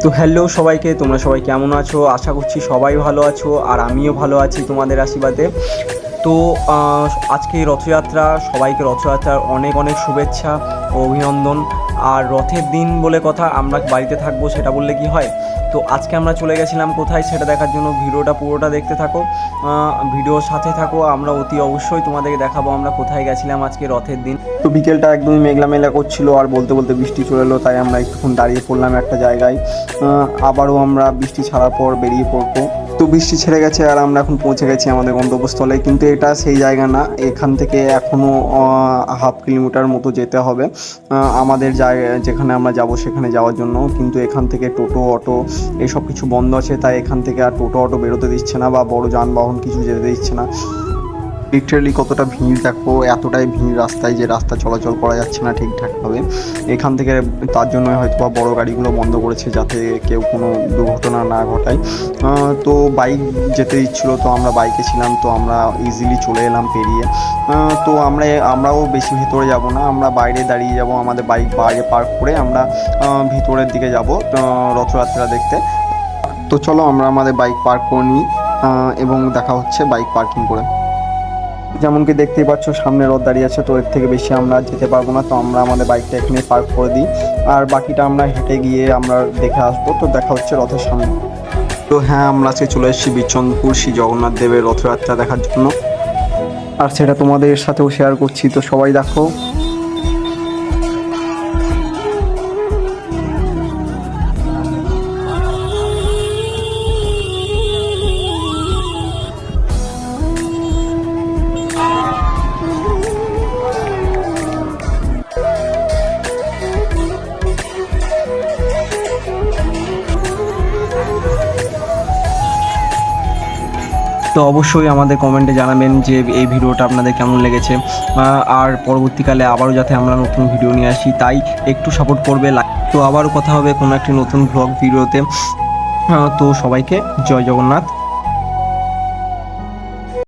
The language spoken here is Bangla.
তো হ্যালো সবাইকে, তোমরা সবাই কেমন আছো? আশা করছি সবাই ভালো আছো, আর আমিও ভালো আছি তোমাদের আশীর্বাদে। তো আজকে রথযাত্রা, সবাইকে রথযাত্রার অনেক অনেক শুভেচ্ছা ও অভিনন্দন। আর রথের দিন বলে কথা, আমরা বাড়িতে থাকবো সেটা বললে কি হয়। তো আজকে আমরা চলে গেছিলাম কোথায় সেটা দেখার জন্য ভিডিওটা পুরোটা দেখতে থাকো, ভিডিওর সাথে থাকো। আমরা অতি অবশ্যই তোমাদেরকে দেখাবো আমরা কোথায় গেছিলাম আজকে রথের দিন। তো বিকেলটা একদমই মেঘলা মেঘলা করছিল, আর বলতে বলতে বৃষ্টি চলে এলো, তাই আমরা একটুক্ষণ দাঁড়িয়ে পড়লাম একটা জায়গায়। আবারও আমরা বৃষ্টি ছাড়ার পর বেরিয়ে পড়বো। তো বৃষ্টি ছেড়ে গেছে আর আমরা এখন পৌঁছে গেছি আমাদের গন্তব্যস্থলে, কিন্তু এটা সেই জায়গা না। এখান থেকে এখনও হাফ কিলোমিটার মতো যেতে হবে আমাদের জায়গা যেখানে আমরা যাব সেখানে যাওয়ার জন্য। কিন্তু এখান থেকে টোটো অটো এসব কিছু বন্ধ আছে, তাই এখান থেকে আর টোটো অটো বেরোতে দিচ্ছে না বা বড় যানবাহন কিছু যেতে দিচ্ছে না। লিটারালি কতটা ভিড় দেখো, এতটাই ভিড় রাস্তায় যে রাস্তা চলাচল করা যাচ্ছে না ঠিকঠাকভাবে এখান থেকে। তার জন্য হয়তো বা বড়ো গাড়িগুলো বন্ধ করেছে যাতে কেউ কোনো দুর্ঘটনা না ঘটায়। তো বাইক যেতে দিচ্ছিলো, তো আমরা বাইকে ছিলাম, তো আমরা ইজিলি চলে এলাম পেরিয়ে। তো আমরাও বেশি ভিতরে যাব না, আমরা বাইরে দাঁড়িয়ে যাব, আমাদের বাইক বাইরে পার্ক করে আমরা ভিতরের দিকে যাব রথযাত্রা দেখতে। তো চলো আমরা আমাদের বাইক পার্ক করে নিই এবং দেখা হচ্ছে বাইক পার্কিং করে। যেমন কি দেখতেই পাচ্ছ সামনে রথ দাঁড়িয়ে আছে, তো এর থেকে বেশি আমরা যেতে পারবো না, তো আমরা আমাদের বাইকটা এখানে পার্ক করে দিই, আর বাকিটা আমরা হেঁটে গিয়ে আমরা দেখে আসবো। তো দেখা হচ্ছে রথের সামনে। তো হ্যাঁ, আমরা আজকে চলে এসেছি বিচনপুর শ্রী জগন্নাথ দেবের রথযাত্রা দেখার জন্য, আর সেটা তোমাদের সাথেও শেয়ার করছি। তো সবাই দেখো। তো অবশ্যই আমাদের কমেন্টে জানাবেন যে এই ভিডিওটা আপনাদের কেমন লেগেছে, আর পরবর্তীকালে আবারও যাতে আমরা নতুন ভিডিও নিয়ে আসি তাই একটু সাপোর্ট করবে। তো আবারও কথা হবে কোনো একটি নতুন ব্লগ ভিডিওতে। তো সবাইকে জয় জগন্নাথ।